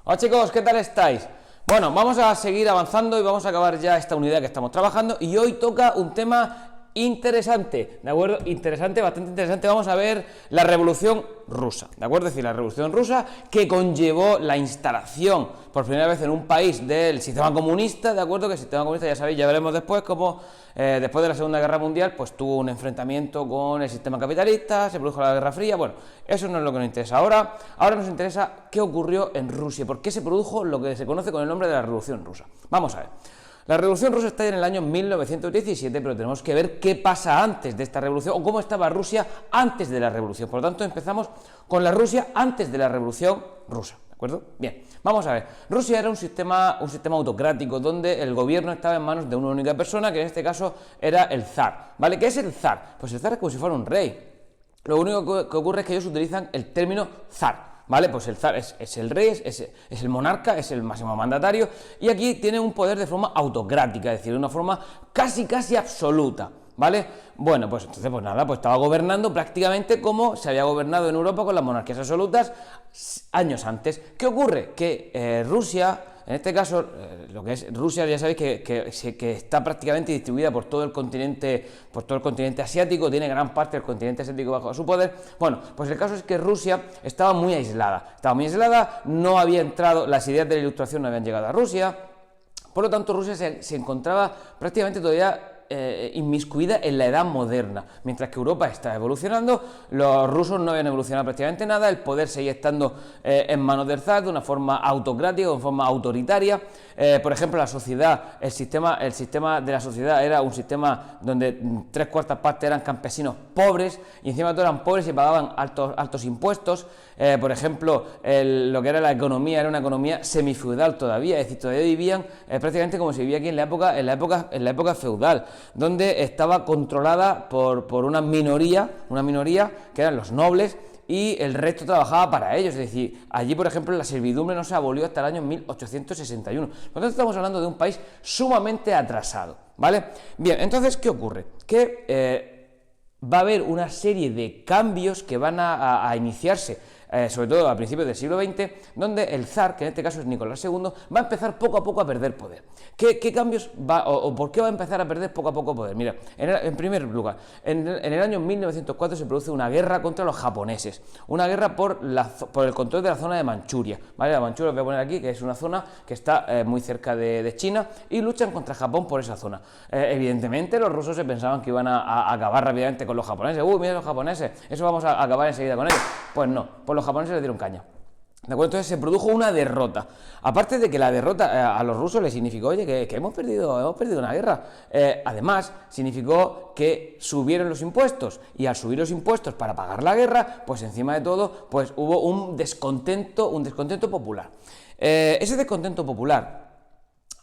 Hola chicos, ¿qué tal estáis? Bueno, vamos a seguir avanzando y vamos a acabar ya esta unidad que estamos trabajando y hoy toca un tema interesante, ¿de acuerdo? Interesante, bastante interesante. Vamos a ver la Revolución Rusa, ¿de acuerdo? Es decir, la Revolución Rusa que conllevó la instalación por primera vez en un país del sistema comunista, ¿de acuerdo? Que el sistema comunista, ya sabéis, ya veremos después cómo después de la Segunda Guerra Mundial pues tuvo un enfrentamiento con el sistema capitalista, se produjo la Guerra Fría. Bueno, eso no es lo que nos interesa ahora nos interesa qué ocurrió en Rusia, por qué se produjo lo que se conoce con el nombre de la Revolución Rusa. Vamos a ver. La Revolución Rusa está en el año 1917, pero tenemos que ver qué pasa antes de esta revolución o cómo estaba Rusia antes de la revolución. Por lo tanto, empezamos con la Rusia antes de la Revolución Rusa. ¿De acuerdo? Bien, vamos a ver. Rusia era un sistema autocrático donde el gobierno estaba en manos de una única persona, que en este caso era el zar. ¿Vale? ¿Qué es el zar? Pues el zar es como si fuera un rey. Lo único que ocurre es que ellos utilizan el término zar. ¿Vale? Pues el zar es el rey, es el monarca, es el máximo mandatario, y aquí tiene un poder de forma autocrática, es decir, de una forma casi absoluta, ¿vale? Bueno, pues entonces, pues nada, pues estaba gobernando prácticamente como se había gobernado en Europa con las monarquías absolutas años antes. ¿Qué ocurre? Que Rusia, en este caso, lo que es Rusia, ya sabéis que está prácticamente distribuida por todo el continente asiático, tiene gran parte del continente asiático bajo su poder. Bueno, pues el caso es que Rusia estaba muy aislada, no había entrado, las ideas de la Ilustración no habían llegado a Rusia, por lo tanto Rusia se encontraba prácticamente todavía inmiscuida en la edad moderna, mientras que Europa está evolucionando, los rusos no habían evolucionado prácticamente nada, el poder seguía estando en manos del zar de una forma autocrática, de una forma autoritaria. Por ejemplo, la sociedad, el sistema de la sociedad era un sistema donde 3/4 partes eran campesinos pobres y encima de todo eran pobres y pagaban altos impuestos. Por ejemplo, lo que era la economía era una economía semifeudal todavía, es decir, todavía vivían prácticamente como se vivía aquí en la época feudal, donde estaba controlada por una minoría que eran los nobles, y el resto trabajaba para ellos. Es decir, allí, por ejemplo, la servidumbre no se abolió hasta el año 1861. Por lo tanto, estamos hablando de un país sumamente atrasado, ¿vale? Bien, entonces, ¿qué ocurre? Que va a haber una serie de cambios que van a iniciarse, sobre todo a principios del siglo XX, donde el zar, que en este caso es Nicolás II, va a empezar poco a poco a perder poder. ¿Qué cambios va, o por qué va a empezar a perder poco a poco poder? Mira, en primer lugar, en el año 1904 se produce una guerra contra los japoneses, una guerra por el control de la zona de Manchuria, ¿vale? La Manchuria, os voy a poner aquí, que es una zona que está muy cerca de China, y luchan contra Japón por esa zona. Evidentemente, los rusos se pensaban que iban a acabar rápidamente con los japoneses. Mira los japoneses, eso vamos a acabar enseguida con ellos. Pues no, pues los japoneses les dieron caña. ¿De acuerdo? Entonces se produjo una derrota. Aparte de que la derrota a los rusos les significó, oye, que hemos perdido una guerra. Además, significó que subieron los impuestos, y al subir los impuestos para pagar la guerra, pues encima de todo, pues hubo un descontento popular. Ese descontento popular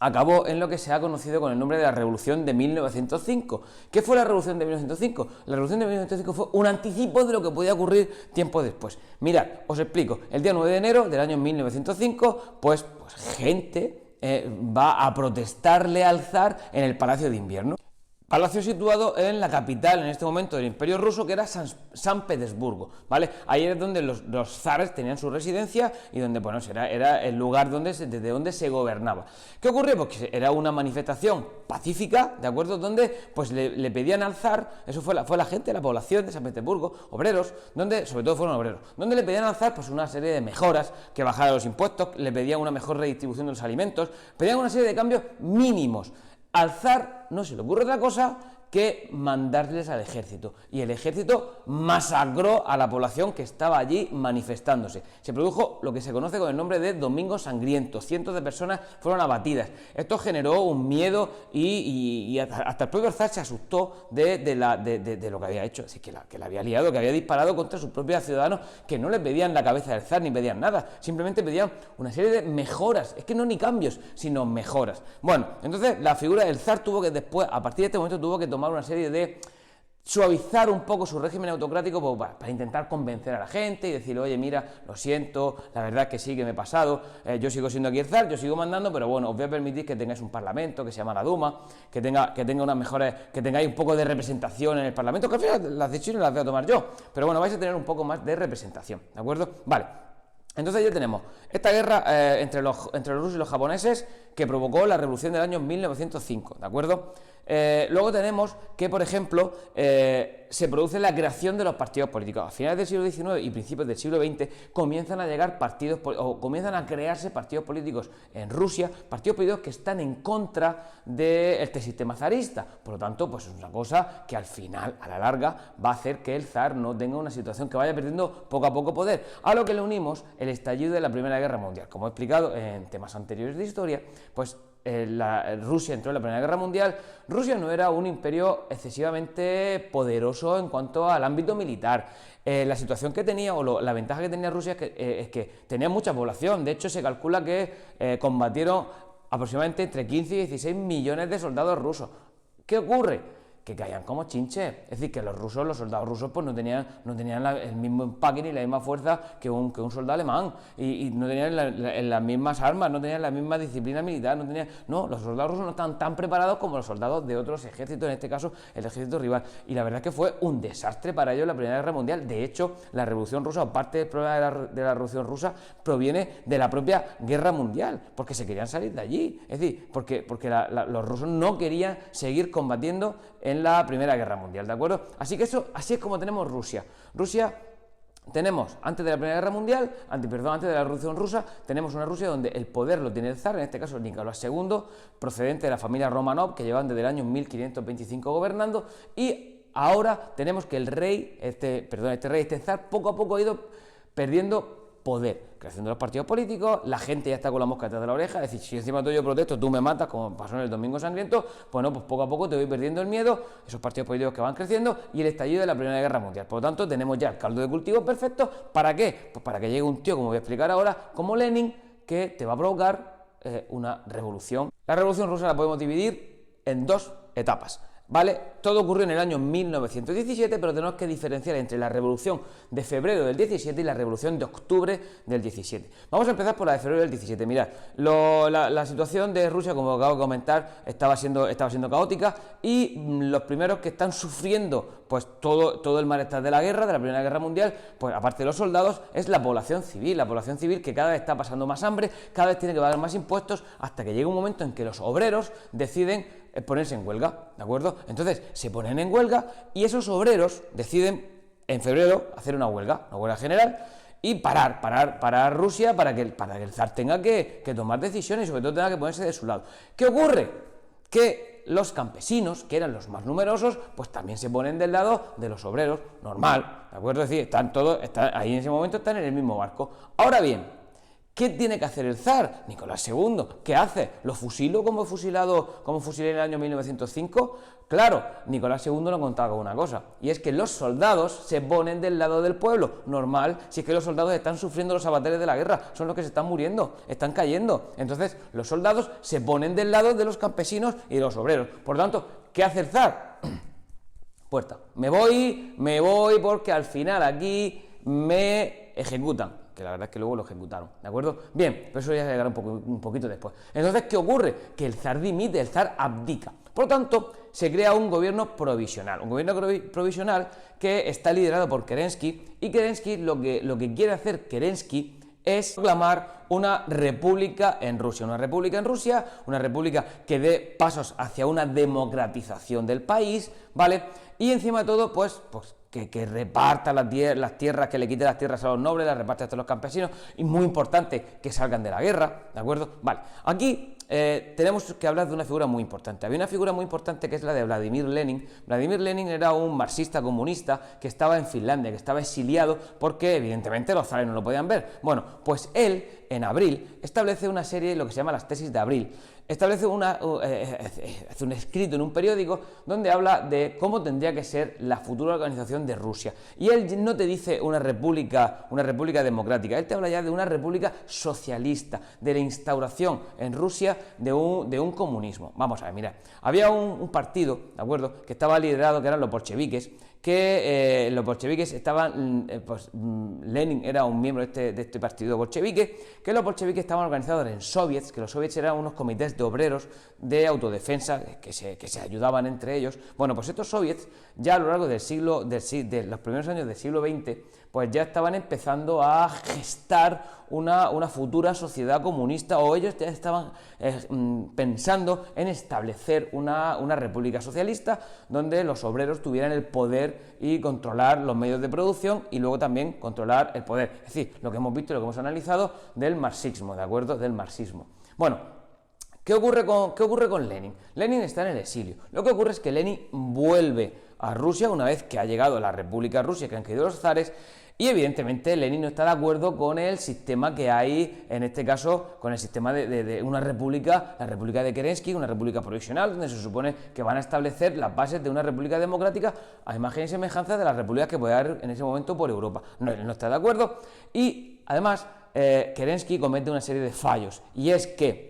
acabó en lo que se ha conocido con el nombre de la Revolución de 1905. ¿Qué fue la Revolución de 1905? La Revolución de 1905 fue un anticipo de lo que podía ocurrir tiempo después. Mirad, os explico. El día 9 de enero del año 1905, pues gente va a protestarle al zar en el Palacio de Invierno. Palacio situado en la capital en este momento del Imperio Ruso, que era San Petersburgo, ¿vale? Ahí es donde los zares tenían su residencia y donde, bueno, era el lugar desde donde se gobernaba. ¿Qué ocurrió? Pues que era una manifestación pacífica, ¿de acuerdo? Donde pues le pedían al zar, eso fue la gente, la población de San Petersburgo, obreros, donde, sobre todo fueron obreros, donde le pedían al zar pues una serie de mejoras, que bajara los impuestos, le pedían una mejor redistribución de los alimentos, pedían una serie de cambios mínimos. Al zar no se le ocurre otra cosa que mandarles al ejército, y el ejército masacró a la población que estaba allí manifestándose. Se produjo lo que se conoce con el nombre de Domingo Sangriento, cientos de personas fueron abatidas. Esto generó un miedo y hasta el propio zar se asustó de lo que había hecho, así que la había liado, que había disparado contra sus propios ciudadanos, que no le pedían la cabeza del zar ni pedían nada, simplemente pedían una serie de mejoras, es que no ni cambios, sino mejoras. Bueno, entonces la figura del zar tuvo que después, a partir de este momento, tuvo que tomar una serie de suavizar un poco su régimen autocrático para intentar convencer a la gente y decirle, oye, mira, lo siento, la verdad es que sí, que me he pasado, yo sigo siendo aquí el zar, yo sigo mandando, pero bueno, os voy a permitir que tengáis un parlamento que se llama la Duma, que tenga unas mejores, que tengáis un poco de representación en el parlamento, que al final las decisiones las voy a tomar yo, pero bueno, vais a tener un poco más de representación, ¿de acuerdo? Vale. Entonces ya tenemos esta guerra entre los rusos y los japoneses que provocó la revolución del año 1905, ¿de acuerdo? Luego tenemos que, por ejemplo, se produce la creación de los partidos políticos. A finales del siglo XIX y principios del siglo XX comienzan a llegar comienzan a crearse partidos políticos en Rusia, partidos políticos que están en contra de este sistema zarista. Por lo tanto, pues es una cosa que al final, a la larga, va a hacer que el zar no tenga una situación que vaya perdiendo poco a poco poder. A lo que le unimos el estallido de la Primera Guerra Mundial. Como he explicado en temas anteriores de historia, pues Rusia entró en la Primera Guerra Mundial. Rusia no era un imperio excesivamente poderoso en cuanto al ámbito militar. La situación que tenía, o la ventaja que tenía Rusia es que tenía mucha población. De hecho, se calcula que combatieron aproximadamente entre 15 y 16 millones de soldados rusos. ¿Qué ocurre? Que caían como chinches. Es decir, que los soldados rusos, pues no tenían el mismo empaque ni la misma fuerza que un soldado alemán, y no tenían las mismas armas, no tenían la misma disciplina militar, los soldados rusos no estaban tan preparados como los soldados de otros ejércitos, en este caso el ejército rival, y la verdad es que fue un desastre para ellos la Primera Guerra Mundial. De hecho, la Revolución Rusa, o parte del problema de la Revolución Rusa, proviene de la propia Guerra Mundial, porque se querían salir de allí, es decir, porque los rusos no querían seguir combatiendo en la Primera Guerra Mundial, ¿de acuerdo? Así es como tenemos Rusia. Tenemos, antes de la Primera Guerra Mundial, antes de la Revolución Rusa, tenemos una Rusia donde el poder lo tiene el zar, en este caso Nicolás II, procedente de la familia Romanov, que llevan desde el año 1525 gobernando, y ahora tenemos que este zar poco a poco ha ido perdiendo poder, creciendo los partidos políticos, la gente ya está con la mosca detrás de la oreja, es decir, si encima tuyo yo protesto, tú me matas, como pasó en el Domingo Sangriento, pues poco a poco te voy perdiendo el miedo, esos partidos políticos que van creciendo, y el estallido de la Primera Guerra Mundial. Por lo tanto, tenemos ya el caldo de cultivo perfecto. ¿Para qué? Pues para que llegue un tío, como voy a explicar ahora, como Lenin, que te va a provocar una revolución. La Revolución Rusa la podemos dividir en dos etapas, ¿vale? Todo ocurrió en el año 1917, pero tenemos que diferenciar entre la revolución de febrero del 17 y la revolución de octubre del 17. Vamos a empezar por la de febrero del 17. Mirad, la situación de Rusia, como acabo de comentar, estaba siendo caótica, y los primeros que están sufriendo pues todo el malestar de la guerra, de la Primera Guerra Mundial, pues aparte de los soldados, es la población civil que cada vez está pasando más hambre, cada vez tiene que pagar más impuestos, hasta que llega un momento en que los obreros deciden ponerse en huelga, ¿de acuerdo? Entonces se ponen en huelga, y esos obreros deciden en febrero hacer una huelga general, y parar Rusia para que el zar tenga que tomar decisiones, y sobre todo tenga que ponerse de su lado. ¿Qué ocurre? Que los campesinos, que eran los más numerosos, pues también se ponen del lado de los obreros, normal, ¿de acuerdo? Es decir, ahí en ese momento están en el mismo barco. Ahora bien, ¿qué tiene que hacer el zar? Nicolás II, ¿qué hace? ¿Lo fusilo como fusilé en el año 1905? Claro, Nicolás II no contaba con una cosa, y es que los soldados se ponen del lado del pueblo, normal, si es que los soldados están sufriendo los abates de la guerra, son los que se están muriendo, están cayendo. Entonces, los soldados se ponen del lado de los campesinos y de los obreros. Por lo tanto, ¿qué hace el zar? Puerta. Me voy porque al final aquí me ejecutan. Que la verdad es que luego lo ejecutaron, ¿de acuerdo? Bien, pero eso ya llegará un poquito después. Entonces, ¿qué ocurre? Que el zar dimite, el zar abdica. Por lo tanto, se crea un gobierno provisional que está liderado por Kerensky, y Kerensky lo que quiere hacer Kerensky es proclamar una república en Rusia, una república que dé pasos hacia una democratización del país, ¿vale? Y encima de todo, pues que reparta las tierras, que le quite las tierras a los nobles, las reparte a los campesinos, y muy importante, que salgan de la guerra, ¿de acuerdo? Vale, aquí tenemos que hablar de una figura muy importante. Había una figura muy importante que es la de Vladimir Lenin. Vladimir Lenin era un marxista comunista que estaba en Finlandia, que estaba exiliado porque evidentemente los zares no lo podían ver. Bueno, pues él, en abril, establece una serie, lo que se llama las tesis de abril. Establece hace un escrito en un periódico donde habla de cómo tendría que ser la futura organización de Rusia. Y él no te dice una república democrática, él te habla ya de una república socialista, de la instauración en Rusia de un comunismo. Vamos a ver, mira, había un partido, ¿de acuerdo?, que estaba liderado, que eran los bolcheviques, que los bolcheviques estaban, Lenin era un miembro de este partido bolchevique, que los bolcheviques estaban organizados en soviets, que los soviets eran unos comités de obreros de autodefensa que se ayudaban entre ellos. Bueno, pues estos soviets, ya a lo largo de los primeros años del siglo XX, pues ya estaban empezando a gestar una futura sociedad comunista, o ellos ya estaban pensando en establecer una república socialista donde los obreros tuvieran el poder y controlar los medios de producción y luego también controlar el poder. Es decir, lo que hemos visto y lo que hemos analizado del marxismo, ¿de acuerdo? Del marxismo. Bueno, ¿qué ocurre con Lenin? Lenin está en el exilio. Lo que ocurre es que Lenin vuelve a Rusia una vez que ha llegado a la República Rusia, que han caído los zares, y evidentemente Lenin no está de acuerdo con el sistema que hay, en este caso, con el sistema de una república, la República de Kerensky, una república provisional, donde se supone que van a establecer las bases de una república democrática a imagen y semejanza de las repúblicas que puede haber en ese momento por Europa. No, él no está de acuerdo, y además Kerensky comete una serie de fallos, y es que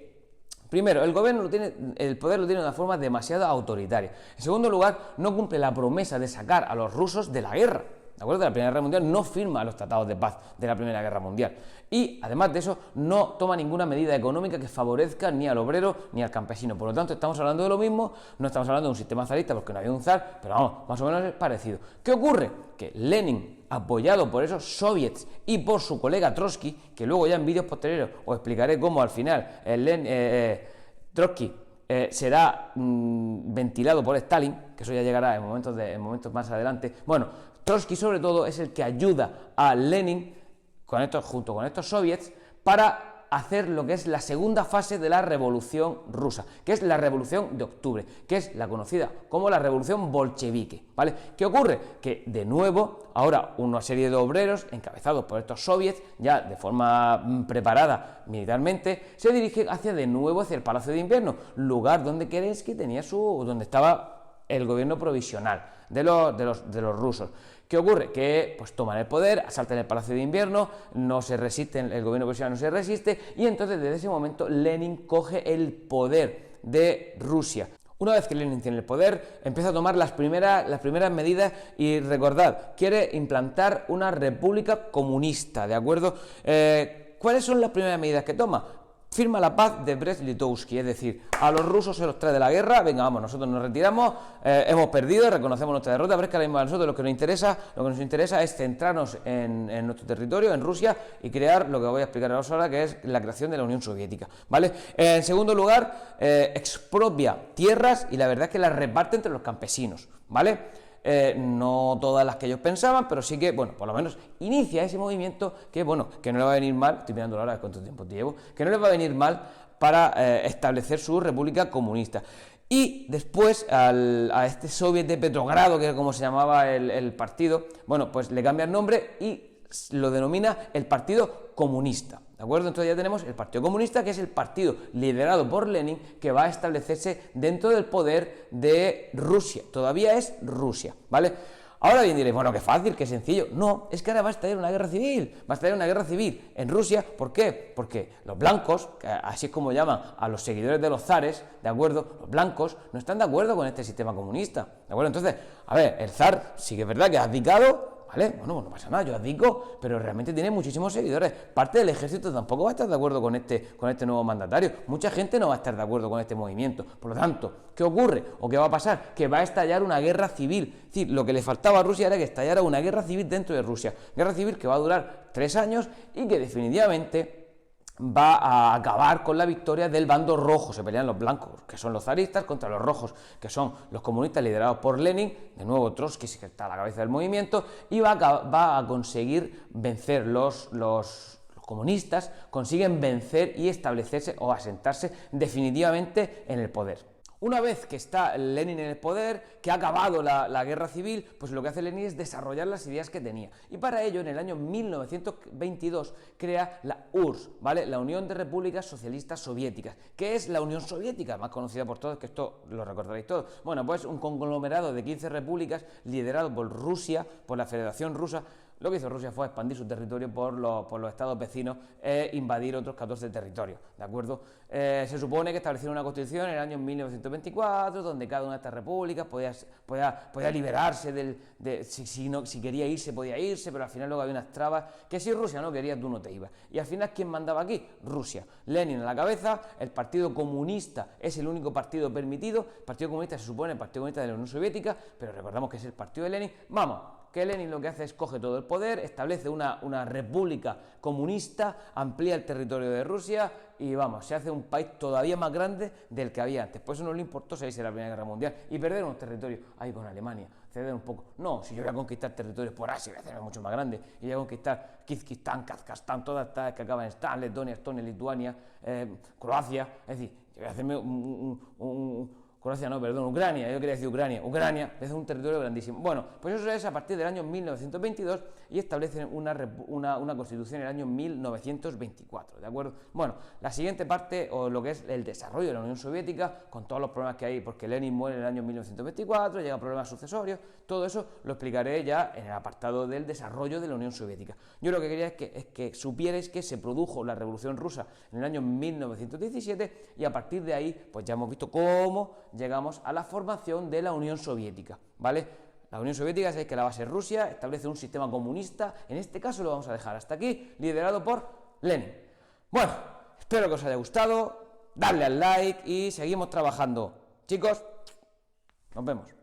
primero, el poder lo tiene de una forma demasiado autoritaria. En segundo lugar, no cumple la promesa de sacar a los rusos de la guerra. ¿De acuerdo? De la Primera Guerra Mundial, no firma los tratados de paz de la Primera Guerra Mundial. Y, además de eso, no toma ninguna medida económica que favorezca ni al obrero ni al campesino. Por lo tanto, estamos hablando de lo mismo, no estamos hablando de un sistema zarista porque no había un zar, pero vamos, más o menos es parecido. ¿Qué ocurre? Que Lenin, apoyado por esos soviets y por su colega Trotsky, que luego ya en vídeos posteriores os explicaré cómo al final Trotsky será ventilado por Stalin, que eso ya llegará en momentos más adelante. Bueno, Trotsky sobre todo es el que ayuda a Lenin junto con estos soviets para hacer lo que es la segunda fase de la revolución rusa, que es la revolución de octubre, que es la conocida como la revolución bolchevique, ¿vale? ¿Qué ocurre? Que de nuevo, ahora una serie de obreros encabezados por estos soviets, ya de forma preparada militarmente, se dirigen de nuevo hacia el Palacio de Invierno, lugar donde Kerensky donde estaba el gobierno provisional de los rusos. ¿Qué ocurre? Que pues toman el poder, asaltan el Palacio de Invierno, no se resisten, el gobierno provisional no se resiste, y entonces desde ese momento Lenin coge el poder de Rusia. Una vez que Lenin tiene el poder, empieza a tomar las primeras medidas y recordad, quiere implantar una república comunista, ¿de acuerdo? ¿Cuáles son las primeras medidas que toma? Firma la paz de Brest-Litovsk, es decir, a los rusos se los trae de la guerra, venga, vamos, nosotros nos retiramos, hemos perdido, reconocemos nuestra derrota, pero es que ahora mismo a nosotros lo que nos interesa es centrarnos en nuestro territorio, en Rusia, y crear lo que voy a explicar ahora, que es la creación de la Unión Soviética, ¿vale? En segundo lugar, expropia tierras y la verdad es que las reparte entre los campesinos, ¿vale? No todas las que ellos pensaban, pero sí que, bueno, por lo menos inicia ese movimiento que, bueno, que no le va a venir mal, estoy mirando la hora de cuánto tiempo te llevo, que no les va a venir mal para establecer su república comunista. Y después a este soviet de Petrogrado, que era como se llamaba el partido, bueno, pues le cambia el nombre y lo denomina el Partido Comunista, ¿de acuerdo? Entonces ya tenemos el Partido Comunista, que es el partido liderado por Lenin, que va a establecerse dentro del poder de Rusia, todavía es Rusia, ¿vale? Ahora bien diréis, bueno, qué fácil, qué sencillo. No, es que ahora va a estallar una guerra civil en Rusia. ¿Por qué? Porque los blancos, así es como llaman a los seguidores de los zares, ¿de acuerdo? Los blancos no están de acuerdo con este sistema comunista, ¿de acuerdo? Entonces, a ver, el zar sí que es verdad que ha abdicado, ¿vale? Bueno, no pasa nada, yo abdico, pero realmente tiene muchísimos seguidores. Parte del ejército tampoco va a estar de acuerdo con este nuevo mandatario. Mucha gente no va a estar de acuerdo con este movimiento. Por lo tanto, ¿qué ocurre? ¿O qué va a pasar? Que va a estallar una guerra civil. Es decir, lo que le faltaba a Rusia era que estallara una guerra civil dentro de Rusia. Guerra civil que va a durar 3 años y que definitivamente va a acabar con la victoria del bando rojo. Se pelean los blancos, que son los zaristas, contra los rojos, que son los comunistas liderados por Lenin. De nuevo Trotsky, que está a la cabeza del movimiento, y va a conseguir vencer los comunistas, consiguen vencer y establecerse o asentarse definitivamente en el poder. Una vez que está Lenin en el poder, que ha acabado la guerra civil, pues lo que hace Lenin es desarrollar las ideas que tenía. Y para ello, en el año 1922, crea la URSS, ¿vale? La Unión de Repúblicas Socialistas Soviéticas. ¿Qué es la Unión Soviética? Más conocida por todos, que esto lo recordaréis todos. Bueno, pues un conglomerado de 15 repúblicas liderado por Rusia, por la Federación Rusa. Lo que hizo Rusia fue expandir su territorio por los estados vecinos e invadir otros 14 territorios, ¿de acuerdo? Se supone que establecieron una constitución en el año 1924, donde cada una de estas repúblicas podía liberarse si quería irse, podía irse, pero al final luego había unas trabas, que si Rusia no quería, tú no te ibas. Y al final, ¿quién mandaba aquí? Rusia. Lenin a la cabeza, el Partido Comunista es el único partido permitido, el Partido Comunista se supone el Partido Comunista de la Unión Soviética, pero recordamos que es el partido de Lenin. Vamos, que Lenin lo que hace es coge todo el poder, establece una república comunista, amplía el territorio de Rusia y vamos, se hace un país todavía más grande del que había antes. Por eso no le importó salirse de la Primera Guerra Mundial y perder unos territorios ahí con Alemania, ceder un poco. No, si yo voy a conquistar territorios por Asia, voy a hacerme mucho más grande y voy a conquistar Kirguistán, Kazajstán, todas estas que acaban en Stan, Letonia, Estonia, Lituania, Croacia, es decir, yo voy a hacerme Croacia no, perdón, Ucrania, yo quería decir Ucrania es un territorio grandísimo. Bueno, pues eso es a partir del año 1922 y establecen una constitución en el año 1924, ¿de acuerdo? Bueno, la siguiente parte, o lo que es el desarrollo de la Unión Soviética, con todos los problemas que hay, porque Lenin muere en el año 1924, llegan problemas sucesorios, todo eso lo explicaré ya en el apartado del desarrollo de la Unión Soviética. Yo lo que quería es que supierais que se produjo la Revolución Rusa en el año 1917 y a partir de ahí, pues ya hemos visto cómo llegamos a la formación de la Unión Soviética, ¿vale? La Unión Soviética, sabéis que la base es Rusia, establece un sistema comunista, en este caso lo vamos a dejar hasta aquí, liderado por Lenin. Bueno, espero que os haya gustado, dadle al like y seguimos trabajando. Chicos, nos vemos.